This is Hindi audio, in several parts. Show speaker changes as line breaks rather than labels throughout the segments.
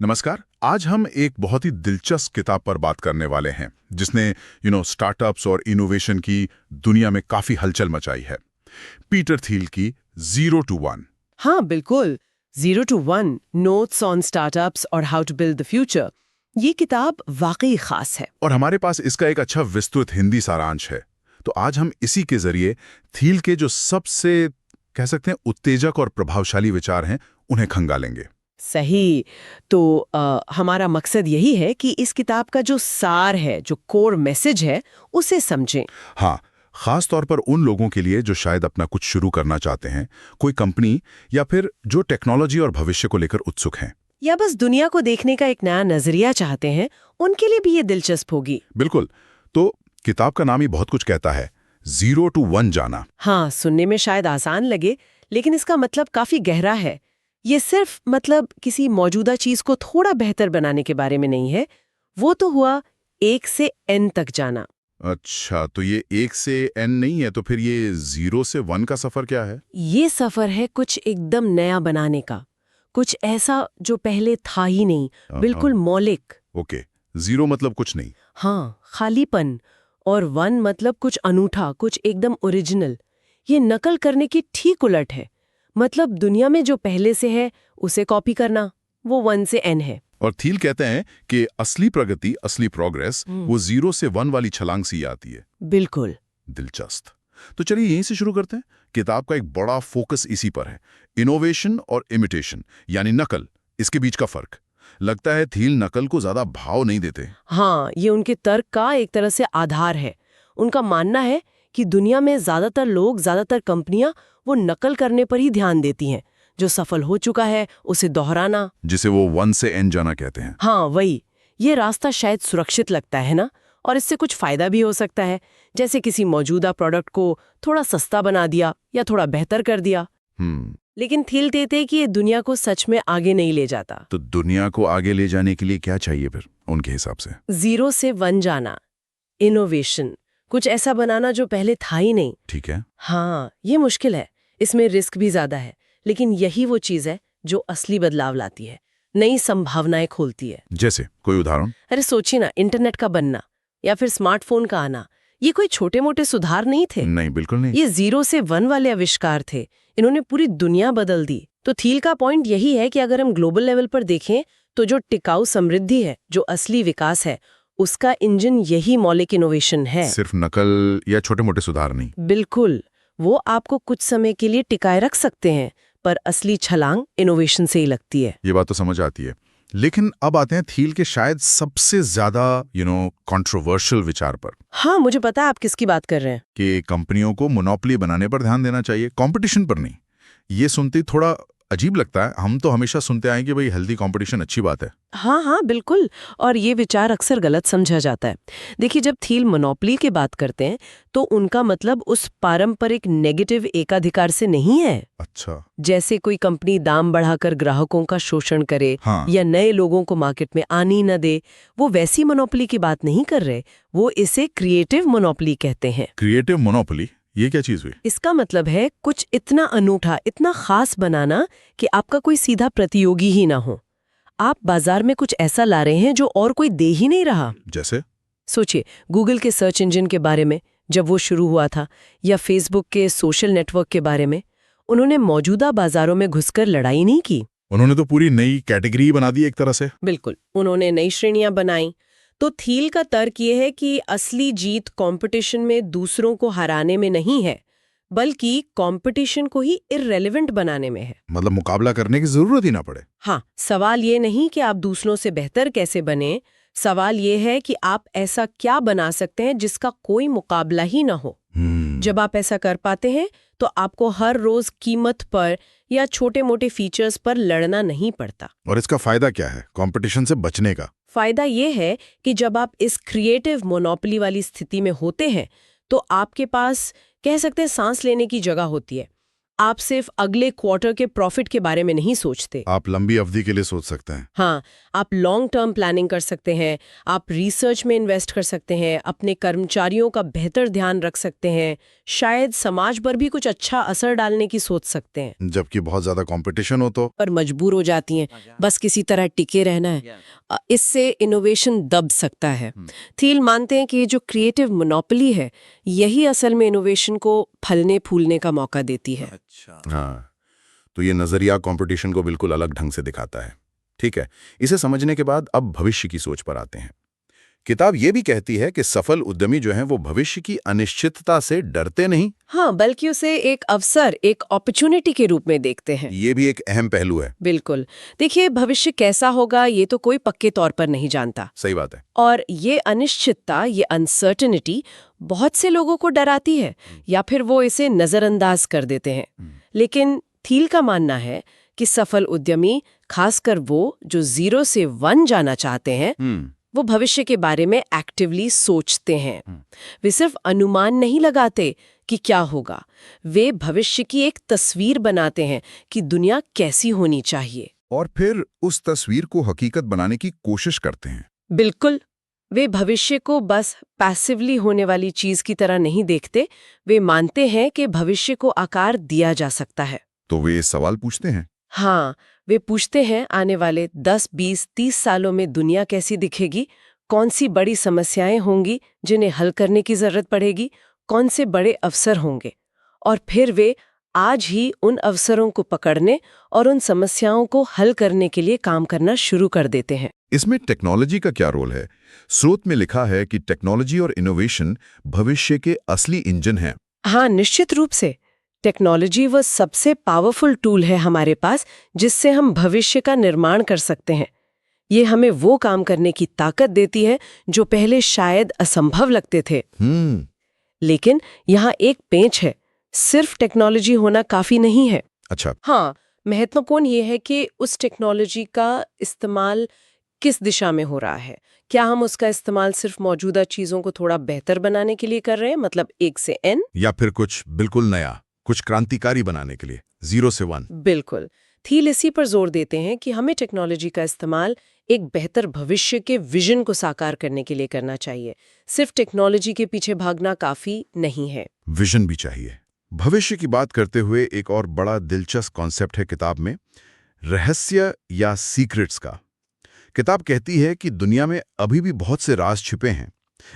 नमस्कार। आज हम एक बहुत ही दिलचस्प किताब पर बात करने वाले हैं जिसने स्टार्टअप्स और इनोवेशन की दुनिया में काफी हलचल मचाई है। पीटर थील की 0 to 1।
हाँ बिल्कुल। 0 to 1 नोट्स ऑन स्टार्टअप्स और how to build the future, ये किताब वाकई खास है।
और हमारे पास इसका एक अच्छा विस्तृत हिंदी सारांश है। तो आज हम इसी के जरिए थील के जो सबसे कह सकते हैं उत्तेजक और प्रभावशाली विचार हैं उन्हें खंगालेंगे।
सही। तो हमारा मकसद यही है कि इस किताब का जो सार है, जो कोर मैसेज है, उसे समझें।
हाँ, खास तौर पर उन लोगों के लिए जो शायद अपना कुछ शुरू करना चाहते हैं, कोई कंपनी, या फिर जो टेक्नोलॉजी और भविष्य को लेकर उत्सुक हैं।
या बस दुनिया को देखने का एक नया नजरिया चाहते हैं, उनके लिए भी ये दिलचस्प होगी।
बिल्कुल। तो किताब का नाम ही बहुत कुछ कहता है, 0 to 1 जाना।
हाँ, सुनने में शायद आसान लगे, लेकिन इसका मतलब काफी गहरा है। ये सिर्फ किसी मौजूदा चीज को थोड़ा बेहतर बनाने के बारे में नहीं है। वो तो हुआ 1 से N तक जाना।
अच्छा, तो ये 1 से N नहीं है, तो फिर ये 0 से 1 का सफर क्या है?
ये सफर है कुछ एकदम नया बनाने का, कुछ ऐसा जो पहले था ही नहीं, बिल्कुल मौलिक।
ओके, 0 मतलब कुछ नहीं।
हाँ, खालीपन। और 1 मतलब कुछ अनूठा, कुछ एकदम ओरिजिनल। ये नकल करने की ठीक उलट है। मतलब दुनिया में जो पहले से है उसे कॉपी करना, वो 1 से N है।
और थील कहते हैं कि असली प्रगति, असली प्रोग्रेस, वो 0 से 1 वाली छलांग सी आती है।
बिल्कुल।
दिलचस्प। तो चलिए यहीं से शुरू करते हैं। किताब का एक बड़ा फोकस इसी पर है, इनोवेशन और इमिटेशन, यानी नकल, इसके बीच का फर्क। लगता है थील नकल को ज्यादा भाव नहीं देते।
हाँ, ये उनके तर्क का एक तरह से आधार है। उनका मानना है कि दुनिया में ज्यादातर लोग, ज्यादातर कंपनियां वो नकल करने पर ही ध्यान देती हैं। जो सफल हो चुका है उसे दोहराना,
जिसे वो 1 से N जाना कहते हैं।
हाँ वही। ये रास्ता शायद सुरक्षित लगता है ना, और इससे कुछ फायदा भी हो सकता है, जैसे किसी मौजूदा प्रोडक्ट को थोड़ा सस्ता बना दिया या थोड़ा बेहतर कर दिया। लेकिन थील देते हैं कि ये दुनिया को सच में आगे नहीं ले जाता।
तो दुनिया को आगे ले जाने के लिए क्या चाहिए फिर उनके हिसाब से?
0 से 1 जाना, इनोवेशन, कुछ ऐसा बनाना जो पहले था ही नहीं।
ठीक है।
हाँ, ये मुश्किल है, इसमें रिस्क भी ज्यादा है, लेकिन यही वो चीज है जो असली बदलाव लाती है, नई संभावनाएं खोलती है।
जैसे कोई उदाहरण?
अरे सोचिए ना, इंटरनेट का बनना या फिर स्मार्टफोन का आना, ये कोई छोटे मोटे सुधार नहीं थे।
नहीं, बिल्कुल नहीं।
ये 0 से 1 वाले आविष्कार थे। इन्होंने पूरी दुनिया बदल दी। तो थील का पॉइंट यही है कि अगर हम ग्लोबल लेवल पर देखें तो जो टिकाऊ समृद्धि है, जो असली विकास है, उसका इंजन यही मौलिक इनोवेशन है।
सिर्फ नकल या छोटे मोटे सुधार नहीं।
बिल्कुल। वो आपको कुछ समय के लिए टिकाए रख सकते हैं, पर असली छलांग इनोवेशन से ही लगती है।
ये बात तो समझ आती है। लेकिन अब आते हैं थील के शायद सबसे ज्यादा कंट्रोवर्शियल विचार पर।
हाँ, मुझे पता है आप किसकी बात कर रहे हैं।
कि कंपनियों को मोनोपोली बनाने पर ध्यान देना चाहिए, कंपटीशन पर नहीं। ये सुनते ही थोड़ा अजीब लगता है। हम तो हमेशा सुनते आए कि भाई हेल्दी कंपटीशन अच्छी बात है।
हाँ हाँ बिल्कुल, और ये विचार अक्सर गलत समझा जाता है। देखिए, जब थील मोनोपोली की बात करते हैं तो उनका मतलब उस पारंपरिक नेगेटिव एकाधिकार से नहीं है।
अच्छा।
जैसे कोई कंपनी दाम बढ़ाकर ग्राहकों का शोषण करे,
हाँ।
या नए लोगों को मार्केट में आने न दे, वो वैसी मोनोपोली की बात नहीं कर रहे। वो इसे क्रिएटिव मोनोपोली कहते हैं।
क्रिएटिव मोनोपोली, ये क्या चीज हुई?
इसका मतलब है कुछ इतना अनूठा, इतना खास बनाना कि आपका कोई सीधा प्रतियोगी ही ना हो। आप बाजार में कुछ ऐसा ला रहे हैं जो और कोई दे ही नहीं रहा।
जैसे?
सोचिए, गूगल के सर्च इंजन के बारे में जब वो शुरू हुआ था, या फेसबुक के सोशल नेटवर्क के बारे में। उन्होंने मौजूदा बाजारों में घुसकर लड़ाई नहीं की।
उन्होंने तो पूरी नई कैटेगरी बना दी एक तरह से।
बिल्कुल, उन्होंने नई श्रेणियां बनाई। तो थील का तर्क ये है कि असली जीत कंपटीशन में दूसरों को हराने में नहीं है, बल्कि कंपटीशन को ही इररेलेवेंट बनाने में है।
मतलब मुकाबला करने की जरूरत ही ना पड़े।
हाँ, सवाल ये नहीं कि आप दूसरों से बेहतर कैसे बने, सवाल ये है कि आप ऐसा क्या बना सकते हैं जिसका कोई मुकाबला ही ना हो। जब आप ऐसा कर पाते हैं तो आपको हर रोज कीमत पर या छोटे मोटे फीचर्स पर लड़ना नहीं पड़ता।
और इसका फायदा क्या है कंपटीशन से बचने का?
फायदा ये है कि जब आप इस क्रिएटिव मोनोपोली वाली स्थिति में होते हैं तो आपके पास, कह सकते हैं, सांस लेने की जगह होती है। आप सिर्फ अगले क्वार्टर के प्रॉफिट के बारे में नहीं सोचते।
आप लंबी अवधि के लिए सोच सकते हैं।
हाँ, आप लॉन्ग टर्म प्लानिंग कर सकते हैं, आप रिसर्च में इन्वेस्ट कर सकते हैं, अपने कर्मचारियों का बेहतर ध्यान रख सकते हैं, शायद समाज पर भी कुछ अच्छा असर डालने की सोच सकते हैं।
जबकि बहुत ज्यादा कंपटीशन हो तो
पर मजबूर हो जाती हैं, बस किसी तरह टिके रहना है। इससे इनोवेशन दब सकता है। थील मानते हैं कि ये जो क्रिएटिव मोनोपोली है, यही असल में इनोवेशन को फलने फूलने का मौका देती है।
अच्छा।
हाँ, तो ये नजरिया कंपटीशन को बिल्कुल अलग ढंग से दिखाता है। ठीक है, इसे समझने के बाद अब भविष्य की सोच पर आते हैं। किताब ये भी कहती है कि सफल उद्यमी जो हैं वो भविष्य की अनिश्चितता से डरते नहीं।
हाँ, बल्कि उसे एक अवसर, एक अपॉर्चुनिटी के रूप में देखते हैं।
ये भी एक अहम पहलू है।
बिल्कुल। देखिए, भविष्य कैसा होगा ये तो कोई पक्के तौर पर नहीं जानता,
सही बात है।
और ये अनिश्चितता, ये अनसर्टेनिटी बहुत से लोगों को डराती है, या फिर वो इसे नजरअंदाज कर देते हैं। लेकिन थील का मानना है कि सफल उद्यमी, खासकर वो जो 0 से 1 जाना चाहते हैं, वो भविष्य के बारे में एक्टिवली सोचते हैं। वे सिर्फ अनुमान नहीं लगाते कि क्या होगा, वे भविष्य की एक तस्वीर बनाते हैं कि दुनिया कैसी होनी चाहिए।
और फिर उस तस्वीर को हकीकत बनाने की कोशिश करते हैं।
बिल्कुल, वे भविष्य को बस पैसिवली होने वाली चीज की तरह नहीं देखते, वे मानते हैं कि भविष्य को आकार दिया जा सकता है।
तो वे सवाल पूछते हैं।
हाँ, वे पूछते हैं आने वाले 10, 20, 30 सालों में दुनिया कैसी दिखेगी, कौन सी बड़ी समस्याएं होंगी जिन्हें हल करने की जरूरत पड़ेगी, कौन से बड़े अवसर होंगे, और फिर वे आज ही उन अवसरों को पकड़ने और उन समस्याओं को हल करने के लिए काम करना शुरू कर देते हैं।
इसमें टेक्नोलॉजी का क्या रोल है? स्रोत में लिखा है कि टेक्नोलॉजी और इनोवेशन भविष्य के असली इंजन हैं।
हाँ, निश्चित रूप से। टेक्नोलॉजी वो सबसे पावरफुल टूल है हमारे पास जिससे हम भविष्य का निर्माण कर सकते हैं। ये हमें वो काम करने की ताकत देती है जो पहले शायद असंभव लगते थे। लेकिन यहाँ एक पेंच है, सिर्फ टेक्नोलॉजी होना काफी नहीं है।
अच्छा।
हाँ, महत्वपूर्ण ये है कि उस टेक्नोलॉजी का इस्तेमाल किस दिशा में हो रहा है। क्या हम उसका इस्तेमाल सिर्फ मौजूदा चीजों को थोड़ा बेहतर बनाने के लिए कर रहे हैं, मतलब 1 से n,
या फिर कुछ बिल्कुल नया, कुछ क्रांतिकारी बनाने के लिए 0 से 1?
बिल्कुल। थील इसी पर जोर देते हैं कि हमें टेक्नोलॉजी का इस्तेमाल एक बेहतर भविष्य के विजन को साकार करने के लिए करना चाहिए। सिर्फ टेक्नोलॉजी के पीछे भागना काफी नहीं है,
विजन भी चाहिए। भविष्य की बात करते हुए एक और बड़ा दिलचस्प कॉन्सेप्ट है किताब में, रहस्य या सीक्रेट्स का। किताब कहती है कि दुनिया में अभी भी बहुत से राज छिपे हैं।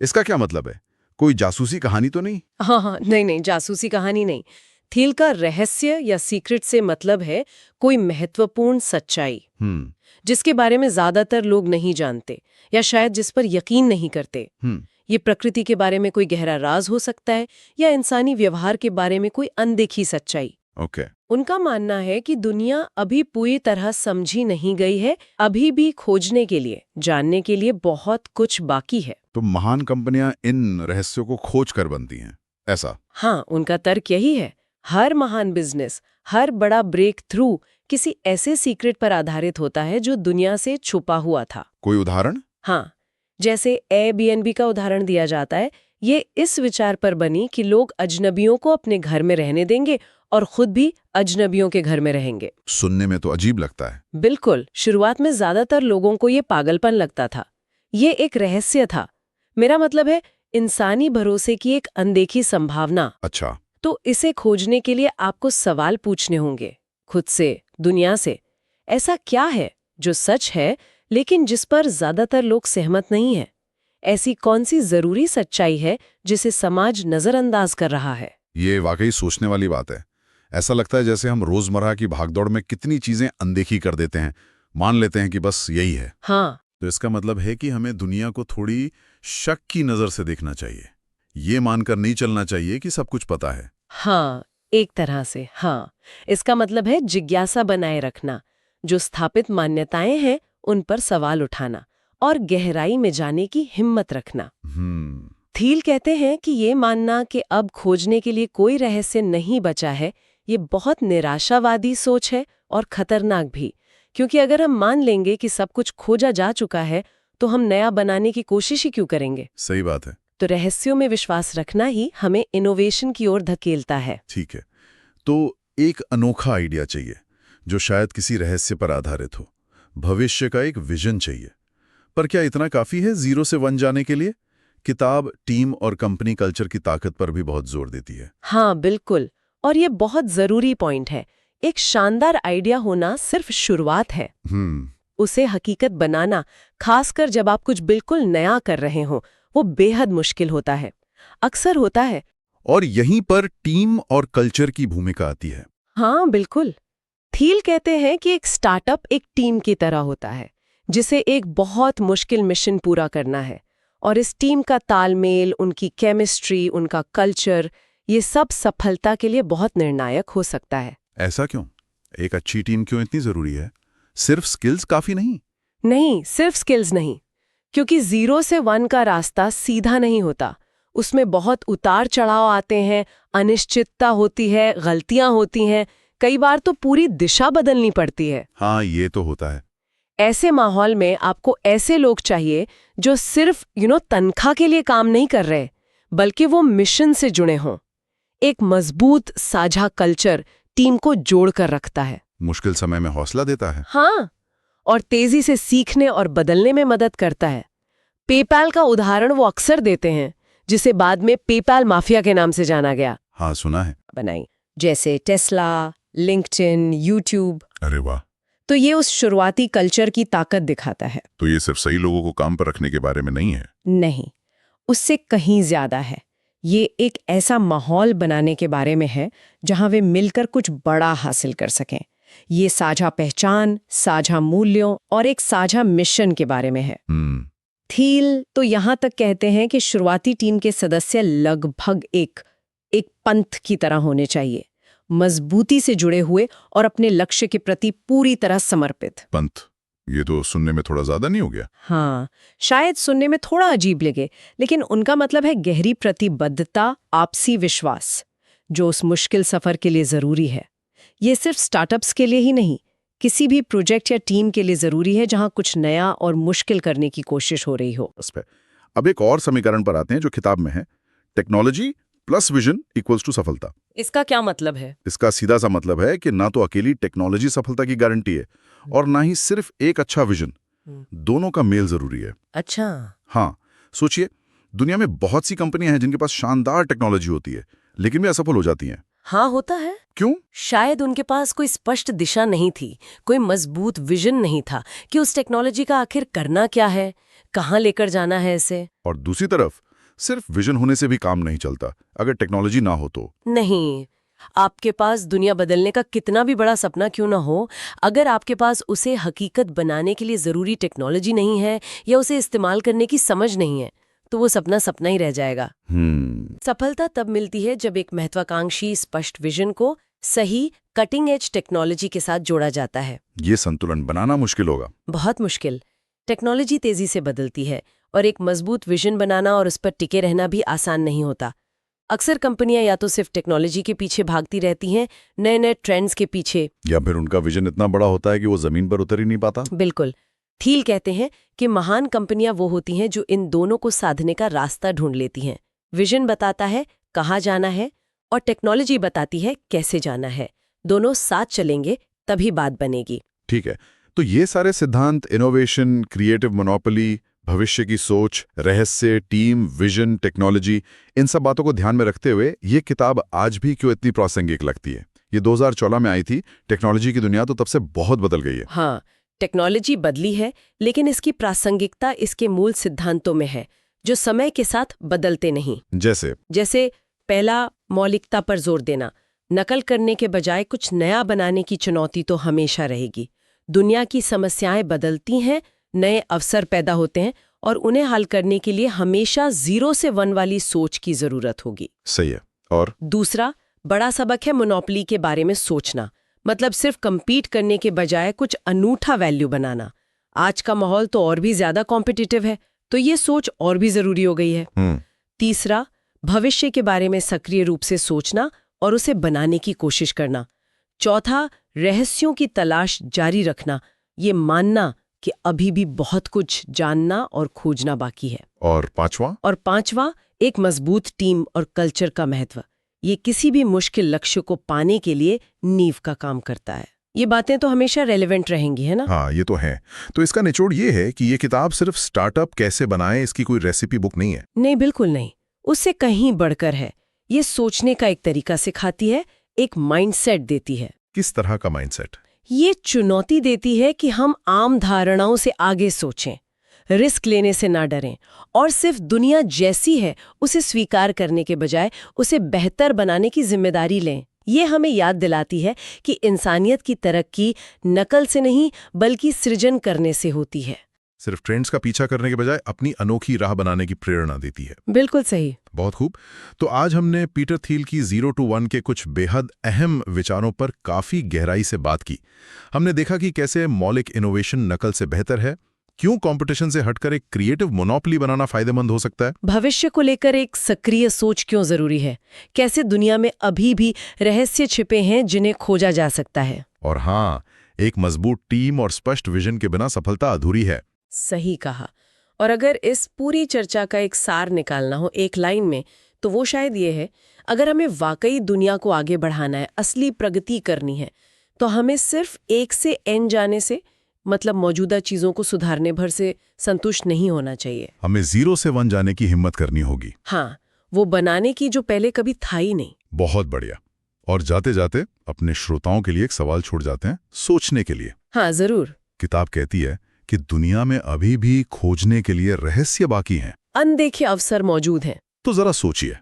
इसका क्या मतलब है? कोई जासूसी कहानी तो नहीं?
हाँ, नहीं, जासूसी कहानी नहीं। थील का रहस्य या सीक्रेट से मतलब है कोई महत्वपूर्ण सच्चाई जिसके बारे में ज्यादातर लोग नहीं जानते, या शायद जिस पर यकीन नहीं करते। ये प्रकृति के बारे में कोई गहरा राज हो सकता है, या इंसानी व्यवहार के बारे में कोई अनदेखी सच्चाई।
ओके।
उनका मानना है कि दुनिया अभी पूरी तरह समझी नहीं गई है, अभी भी खोजने के लिए, जानने के लिए बहुत कुछ बाकी है।
तो महान कंपनियां इन रहस्यों को खोज कर बनती हैं, ऐसा?
हाँ, उनका तर्क यही है। हर महान बिजनेस, हर बड़ा ब्रेक थ्रू किसी ऐसे सीक्रेट पर आधारित होता है जो दुनिया से छुपा हुआ था।
कोई उदाहरण?
हाँ, जैसे Airbnb का उदाहरण दिया जाता है। ये इस विचार पर बनी कि लोग अजनबियों को अपने घर में रहने देंगे और खुद भी अजनबियों के घर में रहेंगे।
सुनने में तो अजीब लगता है।
बिल्कुल, शुरुआत में ज्यादातर लोगों को ये पागलपन लगता था। ये एक रहस्य था, मेरा मतलब है इंसानी भरोसे की एक अनदेखी संभावना।
अच्छा।
तो इसे खोजने के लिए आपको सवाल पूछने होंगे, खुद से, दुनिया से। ऐसा क्या है जो सच है लेकिन जिस पर ज्यादातर लोग सहमत नहीं हैं? ऐसी कौन सी जरूरी सच्चाई है जिसे समाज नजरअंदाज कर रहा है?
ये वाकई सोचने वाली बात है। ऐसा लगता है जैसे हम रोजमर्रा की भागदौड़ में कितनी चीजें अनदेखी कर देते हैं, मान लेते हैं कि बस यही है।
हाँ,
तो इसका मतलब है कि हमें दुनिया को थोड़ी शक की नजर से देखना चाहिए। ये मानकर नहीं चलना चाहिए कि सब कुछ पता है।
हाँ, एक तरह से हाँ। इसका मतलब है जिज्ञासा बनाए रखना, जो स्थापित मान्यताएं हैं उन पर सवाल उठाना और गहराई में जाने की हिम्मत रखना। थील कहते हैं कि ये मानना कि अब खोजने के लिए कोई रहस्य नहीं बचा है, ये बहुत निराशावादी सोच है और खतरनाक भी, क्योंकि अगर हम मान लेंगे कि सब कुछ खोजा जा चुका है तो हम नया बनाने की कोशिश ही क्यों करेंगे?
सही बात है।
तो रहस्यों में विश्वास रखना ही हमें इनोवेशन की ओर धकेलता है।
ठीक है, तो एक अनोखा आइडिया चाहिए जो शायद किसी रहस्य पर आधारित हो। भविष्य का एक विजन चाहिए। पर क्या इतना काफी है 0 से 1 जाने के लिए? किताब टीम और कंपनी कल्चर की ताकत पर भी बहुत जोर देती है।
हाँ बिल्कुल, और ये बहुत जरूरी पॉइंट है। एक शानदार आइडिया होना सिर्फ शुरुआत है, उसे हकीकत बनाना, खासकर जब आप कुछ बिल्कुल नया कर रहे हो, वो बेहद मुश्किल होता है। अक्सर होता है।
और यहीं पर टीम और कल्चर की भूमिका आती है।
हाँ बिल्कुल। थील कहते हैं कि एक स्टार्टअप एक टीम की तरह होता है जिसे एक बहुत मुश्किल मिशन पूरा करना है, और इस टीम का तालमेल, उनकी केमिस्ट्री, उनका कल्चर, ये सब सफलता के लिए बहुत निर्णायक हो सकता है।
ऐसा क्यों? एक अच्छी टीम क्यों इतनी जरूरी है? सिर्फ स्किल्स काफी नहीं?
नहीं, सिर्फ स्किल्स नहीं, क्योंकि 0 से 1 का रास्ता सीधा नहीं होता। उसमें बहुत उतार चढ़ाव आते हैं, अनिश्चितता होती है, गलतियां होती हैं, कई बार तो पूरी दिशा बदलनी पड़ती है।
हाँ, ये तो होता है।
ऐसे माहौल में आपको ऐसे लोग चाहिए जो सिर्फ तनख्वाह के लिए काम नहीं कर रहे, बल्कि वो मिशन से जुड़े हों। एक मजबूत साझा कल्चर टीम को जोड़कर रखता है,
मुश्किल समय में हौसला देता है।
हाँ, और तेजी से सीखने और बदलने में मदद करता है। पेपैल का उदाहरण वो अक्सर देते हैं, जिसे बाद में पेपैल माफिया के नाम से जाना गया।
हाँ, सुना है।
बनाई जैसे टेस्ला, लिंक्डइन, यूट्यूब।
अरे वाह।
तो ये उस शुरुआती कल्चर की ताकत दिखाता है।
तो ये सिर्फ सही लोगों को काम पर रखने के बारे में नहीं है?
नहीं, उससे कहीं ज्यादा है। ये एक ऐसा माहौल बनाने के बारे में है जहां वे मिलकर कुछ बड़ा हासिल कर सकें। ये साझा पहचान, साझा मूल्यों और एक साझा मिशन के बारे में है। थील तो यहां तक कहते हैं कि शुरुआती टीम के सदस्य लगभग एक पंथ की तरह होने चाहिए, मजबूती से जुड़े हुए और अपने लक्ष्य के प्रति पूरी तरह समर्पित।
पंथ, ये तो सुनने में थोड़ा ज्यादा नहीं हो गया?
हाँ, शायद सुनने में थोड़ा अजीब लगे, लेकिन उनका मतलब है गहरी प्रतिबद्धता, आपसी विश्वास, जो उस मुश्किल सफर के लिए जरूरी है। ये सिर्फ स्टार्टअप्स के लिए ही नहीं, किसी भी प्रोजेक्ट या टीम के लिए जरूरी है जहां कुछ नया और मुश्किल करने की कोशिश हो रही हो।
अब एक और समीकरण पर आते हैं जो किताब में है। Technology plus vision equals to सफलता।
इसका क्या मतलब है?
इसका सीधा सा मतलब है कि ना तो अकेली टेक्नोलॉजी सफलता की गारंटी है और ना ही सिर्फ एक अच्छा विजन। दोनों का मेल जरूरी है।
अच्छा।
हाँ, सोचिए, दुनिया में बहुत सी कंपनियां हैं जिनके पास शानदार टेक्नोलॉजी होती है लेकिन वे असफल हो जाती हैं।
हाँ, होता है।
क्यों?
शायद उनके पास कोई स्पष्ट दिशा नहीं थी, कोई मजबूत विजन नहीं था कि उस टेक्नोलॉजी का आखिर करना क्या है, कहाँ लेकर जाना है इसे।
और दूसरी तरफ सिर्फ विजन होने से भी काम नहीं चलता अगर टेक्नोलॉजी ना हो तो।
नहीं, आपके पास दुनिया बदलने का कितना भी बड़ा सपना क्यों ना हो, अगर आपके पास उसे हकीकत बनाने के लिए जरूरी टेक्नोलॉजी नहीं है या उसे इस्तेमाल करने की समझ नहीं है, तो वो सपना सपना ही रह जाएगा। सफलता तब मिलती है जब एक महत्वाकांक्षी स्पष्ट विजन को सही कटिंग एज टेक्नोलॉजी के साथ जोड़ा जाता है।
ये संतुलन बनाना मुश्किल होगा।
बहुत मुश्किल। टेक्नोलॉजी तेजी से बदलती है और एक मजबूत विजन बनाना और उस पर टिके रहना भी आसान नहीं होता। अक्सर कंपनियां या तो सिर्फ टेक्नोलॉजी के पीछे भागती रहती हैं, नए नए ट्रेंड्स के पीछे,
या फिर उनका विजन इतना बड़ा होता है कि वो जमीन पर उतर ही नहीं पाता।
बिल्कुल। थील कहते हैं कि महान कंपनियां वो होती हैं जो इन दोनों को साधने का रास्ता ढूंढ लेती हैं। विजन बताता है कहाँ जाना है और टेक्नोलॉजी बताती है कैसे जाना है। दोनों साथ चलेंगे तभी बात बनेगी।
ठीक है, तो ये सारे सिद्धांत, इनोवेशन, क्रिएटिव मोनोपोली, भविष्य की सोच, रहस्य, टीम, विजन, टेक्नोलॉजी, इन सब बातों को ध्यान में रखते हुए ये किताब आज भी क्यों इतनी प्रासंगिक लगती है? ये 2014 में आई थी। टेक्नोलॉजी की दुनिया तो तब से बहुत बदल गई है।
हाँ, टेक्नोलॉजी बदली है, लेकिन इसकी प्रासंगिकता इसके मूल सिद्धांतों में है, जो समय के साथ बदलते नहीं। जैसे पहला, मौलिकता पर जोर देना। नकल करने के बजाय कुछ नया बनाने की चुनौती तो हमेशा रहेगी। दुनिया की समस्याएं बदलती हैं, नए अवसर पैदा होते हैं और उन्हें हल करने के लिए हमेशा 0 से 1 वाली सोच की जरूरत होगी।
सही है। और
दूसरा बड़ा सबक है मोनोपोली के बारे में सोचना, मतलब सिर्फ compete करने के बजाय कुछ अनूठा वैल्यू बनाना। आज का माहौल तो और भी ज्यादा कॉम्पिटिटिव है, तो ये सोच और भी जरूरी हो गई है। तीसरा, भविष्य के बारे में सक्रिय रूप से सोचना और उसे बनाने की कोशिश करना। चौथा, रहस्यों की तलाश जारी रखना, ये मानना कि अभी भी बहुत कुछ जानना और खोजना बाकी है।
और पांचवा,
एक मजबूत टीम और कल्चर का महत्व। ये किसी भी मुश्किल लक्ष्य को पाने के लिए नींव का काम करता है। ये बातें तो हमेशा रेलेवेंट रहेंगी, है ना?
हाँ, ये तो है। तो इसका निचोड़ ये है कि ये किताब सिर्फ स्टार्टअप कैसे बनाएं इसकी कोई रेसिपी बुक नहीं है।
नहीं, बिल्कुल नहीं। उससे कहीं बढ़कर है। ये सोचने का एक तरीका सिखाती है, एक माइंडसेट देती है।
किस तरह का माइंडसेट?
ये चुनौती देती है कि हम आम धारणाओं से आगे सोचें, रिस्क लेने से ना डरें और सिर्फ दुनिया जैसी है उसे स्वीकार करने के बजाय उसे बेहतर बनाने की जिम्मेदारी लें। ये हमें याद दिलाती है कि इंसानियत की तरक्की नकल से नहीं बल्कि सृजन करने से होती है।
सिर्फ ट्रेंड्स का पीछा करने के बजाय अपनी अनोखी राह बनाने की प्रेरणा देती है।
बिल्कुल सही।
बहुत खूब। तो आज हमने पीटर थील की 0 to 1 के कुछ बेहद अहम विचारों पर काफी गहराई से बात की। हमने देखा कि कैसे मौलिक इनोवेशन नकल से बेहतर है, क्यों कंपटीशन से हटकर एक क्रिएटिव मोनोपोली बनाना फायदेमंद हो सकता है,
भविष्य को लेकर एक सक्रिय सोच क्यों जरूरी है, कैसे दुनिया में अभी भी रहस्य छिपे हैं जिन्हें खोजा जा सकता है,
और हाँ, एक मजबूत टीम और स्पष्ट विजन के बिना सफलता अधूरी है।
सही कहा। और अगर इस पूरी चर्चा का एक सार निकालना हो एक लाइन में, तो वो शायद ये है, अगर हमें वाकई दुनिया को आगे बढ़ाना है, असली प्रगति करनी है, तो हमें सिर्फ 1 से n जाने से, मतलब मौजूदा चीजों को सुधारने भर से संतुष्ट नहीं होना चाहिए।
हमें 0 से 1 जाने की हिम्मत करनी होगी।
हाँ, वो बनाने की जो पहले कभी था ही नहीं।
बहुत बढ़िया। और जाते जाते अपने श्रोताओं के लिए एक सवाल छोड़ जाते हैं, सोचने के लिए।
हाँ, जरूर।
किताब कहती है कि दुनिया में अभी भी खोजने के लिए रहस्य बाकी हैं,
अनदेखे अवसर मौजूद हैं।
तो जरा सोचिए,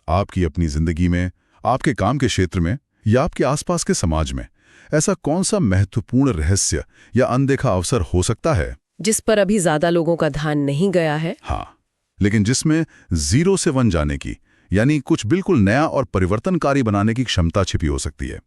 आपकी अपनी जिंदगी में, आपके काम के क्षेत्र में या आपके आसपास के समाज में ऐसा कौन सा महत्वपूर्ण रहस्य या अनदेखा अवसर हो सकता है
जिस पर अभी ज्यादा लोगों का ध्यान नहीं गया है?
हाँ, लेकिन जिसमें 0 से 1 जाने की, यानी कुछ बिल्कुल नया और परिवर्तनकारी बनाने की क्षमता छिपी हो सकती है।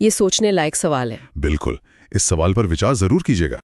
ये सोचने लायक सवाल है।
बिल्कुल, इस सवाल पर विचार जरूर कीजिएगा।